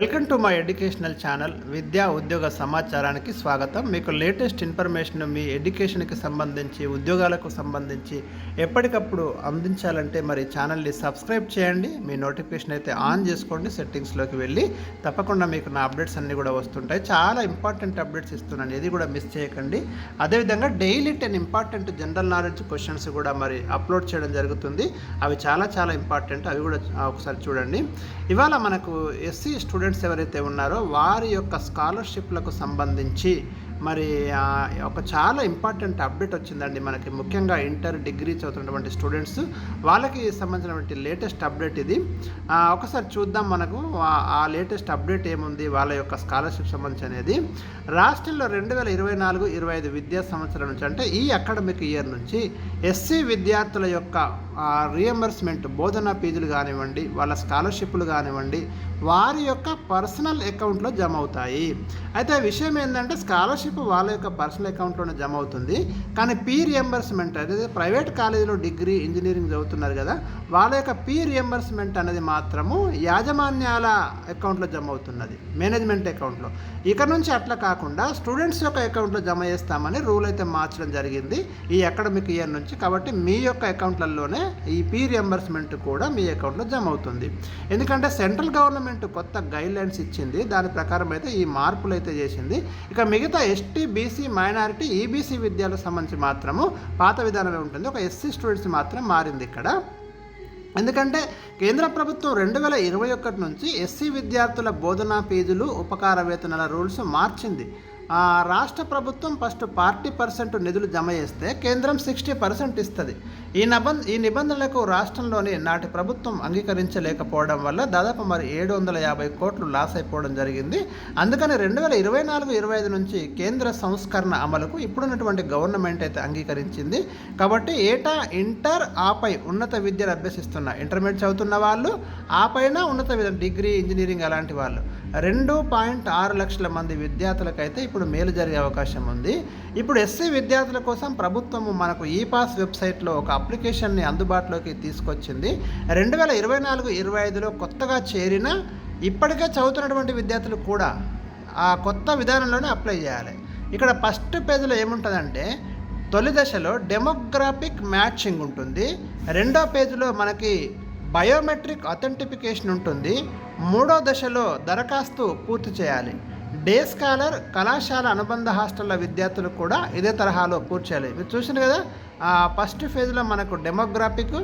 Welcome to my educational channel విద్యా ఉద్యోగ సమాచారానికి స్వాగతం. మీకు లేటెస్ట్ ఇన్ఫర్మేషన్ మీ ఎడ్యుకేషన్కి సంబంధించి ఉద్యోగాలకు సంబంధించి ఎప్పటికప్పుడు అందించాలంటే మరి ఛానల్ని సబ్స్క్రైబ్ చేయండి. మీ నోటిఫికేషన్ అయితే ఆన్ చేసుకోండి. సెట్టింగ్స్లోకి వెళ్ళి తప్పకుండా మీకు నా అప్డేట్స్ అన్నీ కూడా వస్తుంటాయి. చాలా ఇంపార్టెంట్ అప్డేట్స్ ఇస్తున్నాను, ఇది కూడా మిస్ చేయకండి. అదేవిధంగా daily 10 important general knowledge questions కూడా మరి అప్లోడ్ చేయడం జరుగుతుంది. అవి చాలా ఇంపార్టెంట్, అవి కూడా ఒకసారి చూడండి. ఇవాళ మనకు ఎస్సీ స్టూడెంట్స్ ఎవరైతే ఉన్నారో వారి యొక్క స్కాలర్షిప్లకు సంబంధించి మరి ఒక చాలా ఇంపార్టెంట్ అప్డేట్ వచ్చిందండి మనకి. ముఖ్యంగా ఇంటర్ డిగ్రీ చదువుతున్నటువంటి స్టూడెంట్స్ వాళ్ళకి సంబంధించినటువంటి లేటెస్ట్ అప్డేట్ ఇది. ఒకసారి చూద్దాం మనకు ఆ లేటెస్ట్ అప్డేట్ ఏముంది వాళ్ళ యొక్క స్కాలర్షిప్ సంబంధించి అనేది. రాష్ట్రంలో 2024-25 విద్యా సంవత్సరం నుంచి, అంటే ఈ అకాడమిక్ ఇయర్ నుంచి ఎస్సీ విద్యార్థుల యొక్క రియంబర్స్మెంట్, బోధనా ఫీజులు కానివ్వండి, వాళ్ళ స్కాలర్షిప్లు కానివ్వండి, వారి యొక్క పర్సనల్ అకౌంట్లో జమ అవుతాయి. అయితే విషయం ఏంటంటే స్కాలర్షిప్ వాళ్ళ యొక్క పర్సనల్ అకౌంట్లోనే జమ అవుతుంది. కానీ ఫీ రియంబర్స్మెంట్ అనేది ప్రైవేట్ కాలేజీలో డిగ్రీ ఇంజనీరింగ్ చదువుతున్నారు కదా, వాళ్ళ యొక్క ఫీ రియంబర్స్మెంట్ అనేది మాత్రము యాజమాన్యాల అకౌంట్లో జమ అవుతున్నది, మేనేజ్మెంట్ అకౌంట్లో. ఇక్కడ నుంచి అట్లా కాకుండా స్టూడెంట్స్ యొక్క అకౌంట్లో జమ చేస్తామని రూల్ అయితే మార్చడం జరిగింది ఈ అకాడమిక్ ఇయర్ నుంచి. కాబట్టి మీ యొక్క అకౌంట్లలోనే ఈ ఫీ రియంబర్స్మెంట్ కూడా మీ అకౌంట్లో జమ అవుతుంది. ఎందుకంటే సెంట్రల్ గవర్నమెంట్ కొత్త గైడ్లైన్స్ ఇచ్చింది, దాని ప్రకారం అయితే ఈ మార్పులు అయితే చేసింది. ఇక మిగతా ఎస్టీ, బీసీ, మైనారిటీ, ఈబీసీ విద్యాలకు సంబంధించి మాత్రము పాత విధానమే ఉంటుంది. ఒక ఎస్సీ స్టూడెంట్స్ మాత్రం మారింది ఇక్కడ. ఎందుకంటే కేంద్ర ప్రభుత్వం 2021 నుంచి ఎస్సీ విద్యార్థుల బోధనా ఫీజులు, ఉపకార వేతనాల రూల్స్ మార్చింది. రాష్ట్ర ప్రభుత్వం ఫస్ట్ 40% నిధులు జమ చేస్తే కేంద్రం 60% ఇస్తుంది. ఈ నిబంధనలకు రాష్ట్రంలోని నాటి ప్రభుత్వం అంగీకరించలేకపోవడం వల్ల దాదాపు మరి 750 కోట్లు లాస్ అయిపోవడం జరిగింది. అందుకని 2024-25 నుంచి కేంద్ర సంస్కరణ అమలుకు ఇప్పుడున్నటువంటి గవర్నమెంట్ అయితే అంగీకరించింది. కాబట్టి ఏటా ఇంటర్ ఆపై ఉన్నత విద్యను అభ్యసిస్తున్న ఇంటర్మీడియట్ చదువుతున్న వాళ్ళు, ఆపైన ఉన్నత విద్య డిగ్రీ, ఇంజనీరింగ్ అలాంటి వాళ్ళు 2.6 లక్షల మంది విద్యార్థులకైతే ఇప్పుడు మేలు జరిగే అవకాశం ఉంది. ఇప్పుడు ఎస్సీ విద్యార్థుల కోసం ప్రభుత్వము మనకు ఈ పాస్ వెబ్సైట్లో ఒక అప్లికేషన్ని అందుబాటులోకి తీసుకొచ్చింది. 2024-25లో కొత్తగా చేరిన, ఇప్పటికే చదువుతున్నటువంటి విద్యార్థులు కూడా ఆ కొత్త విధానంలోనే అప్లై చేయాలి. ఇక్కడ ఫస్ట్ పేజీలో ఏముంటుందంటే తొలి దశలో డెమోగ్రాఫిక్ మ్యాచింగ్ ఉంటుంది. రెండో పేజీలో మనకి బయోమెట్రిక్ అథెంటిఫికేషన్ ఉంటుంది. మూడో దశలో దరఖాస్తు పూర్తి చేయాలి. డే స్కాలర్, కళాశాల అనుబంధ హాస్టళ్ల విద్యార్థులు కూడా ఇదే తరహాలో పూర్తి చేయాలి. మీరు చూసారు కదా, ఫస్ట్ ఫేజ్లో మనకు డెమోగ్రాఫిక్,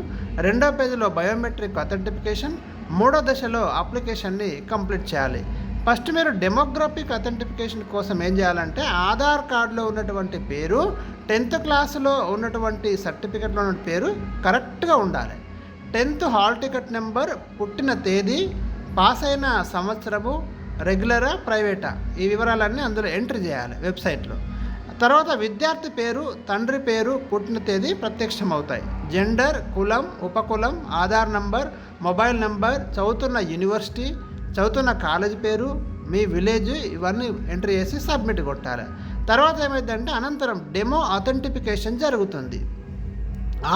రెండో పేజీలో బయోమెట్రిక్ అథెంటిఫికేషన్, మూడో దశలో అప్లికేషన్ని కంప్లీట్ చేయాలి. ఫస్ట్ మీరు డెమోగ్రాఫిక్ అథెంటిఫికేషన్ కోసం ఏం చేయాలంటే ఆధార్ కార్డులో ఉన్నటువంటి పేరు, 10th క్లాసులో ఉన్నటువంటి సర్టిఫికెట్లో ఉన్న పేరు కరెక్ట్గా ఉండాలి. 10th హాల్ టికెట్ నెంబర్, పుట్టిన తేదీ, పాస్ అయిన సంవత్సరము, రెగ్యులరా ప్రైవేటా, ఈ వివరాలన్నీ అందులో ఎంట్రీ చేయాలి వెబ్సైట్లో. తర్వాత విద్యార్థి పేరు, తండ్రి పేరు, పుట్టిన తేదీ ప్రత్యక్షమవుతాయి. జెండర్, కులం, ఉపకులం, ఆధార్ నంబర్, మొబైల్ నంబర్, చదువుతున్న యూనివర్సిటీ, చదువుతున్న కాలేజ్ పేరు, మీ విలేజ్, ఇవన్నీ ఎంట్రీ చేసి సబ్మిట్ కొట్టాలి. తర్వాత ఏమైందంటే అనంతరం డెమో అథెంటిఫికేషన్ జరుగుతుంది.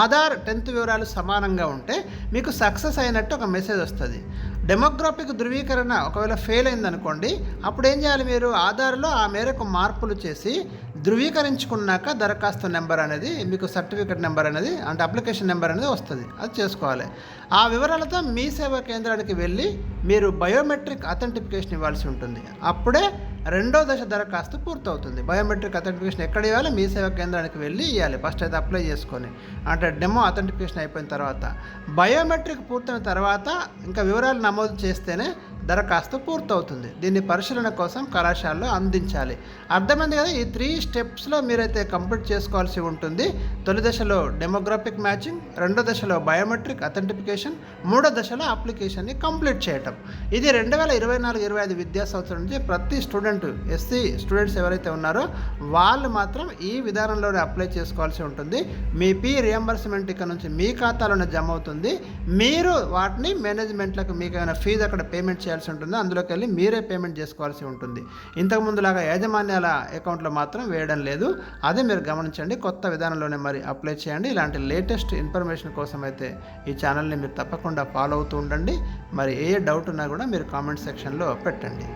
ఆధార్ 10th వివరాలు సమానంగా ఉంటే మీకు సక్సెస్ అయినట్టు ఒక మెసేజ్ వస్తుంది. డెమోగ్రాఫిక్ ధృవీకరణ ఒకవేళ ఫెయిల్ అయిందనుకోండి, అప్పుడు ఏం చేయాలి, మీరు ఆధార్లో ఆ మేరకు మార్పులు చేసి ధృవీకరించుకున్నాక దరఖాస్తు నెంబర్ అనేది, మీకు సర్టిఫికెట్ నెంబర్ అనేది, అంటే అప్లికేషన్ నెంబర్ అనేది వస్తుంది, అది చేసుకోవాలి. ఆ వివరాలతో మీ సేవా కేంద్రానికి వెళ్ళి మీరు బయోమెట్రిక్ అథెంటిఫికేషన్ ఇవ్వాల్సి ఉంటుంది. అప్పుడే రెండో దశ దరఖాస్తు పూర్తవుతుంది. బయోమెట్రిక్ అథెంటిఫికేషన్ ఎక్కడ ఇవ్వాలి, మీ సేవా కేంద్రానికి వెళ్ళి ఇవ్వాలి. ఫస్ట్ అయితే అప్లై చేసుకొని, అంటే డెమో అథెంటిఫికేషన్ అయిపోయిన తర్వాత, బయోమెట్రిక్ పూర్తయిన తర్వాత ఇంకా వివరాలు నమోదు చేస్తేనే దరఖాస్తు పూర్తవుతుంది. దీన్ని పరిశీలన కోసం కళాశాలలో అందించాలి. అర్థమైంది కదా. ఈ 3 స్టెప్స్లో మీరైతే కంప్లీట్ చేసుకోవాల్సి ఉంటుంది. తొలి దశలో డెమోగ్రాఫిక్ మ్యాచింగ్, రెండో దశలో బయోమెట్రిక్ అథెంటిఫికేషన్, మూడో దశలో అప్లికేషన్ని కంప్లీట్ చేయటం. ఇది 2024-25 విద్యా సంవత్సరం నుంచి ప్రతి స్టూడెంట్ స్టూడెంట్ ఎస్సీ స్టూడెంట్స్ ఎవరైతే ఉన్నారో వాళ్ళు మాత్రం ఈ విధానంలోనే అప్లై చేసుకోవాల్సి ఉంటుంది. మీ రియంబర్స్మెంట్ ఇక్కడ నుంచి మీ ఖాతాలోనే జమ అవుతుంది. మీరు వాటిని మేనేజ్మెంట్లకు మీకు ఏమైనా ఫీజు అక్కడ పేమెంట్ చేయాల్సి ఉంటుంది, అందులోకి వెళ్ళి మీరే పేమెంట్ చేసుకోవాల్సి ఉంటుంది. ఇంతకుముందులాగా యాజమాన్యాల అకౌంట్లో మాత్రం వేయడం లేదు. అదే మీరు గమనించండి. కొత్త విధానంలోనే మరి అప్లై చేయండి. ఇలాంటి లేటెస్ట్ ఇన్ఫర్మేషన్ కోసం అయితే ఈ ఛానల్ని మీరు తప్పకుండా ఫాలో అవుతూ ఉండండి. మరి ఏ డౌట్ ఉన్నా కూడా మీరు కామెంట్ సెక్షన్లో పెట్టండి.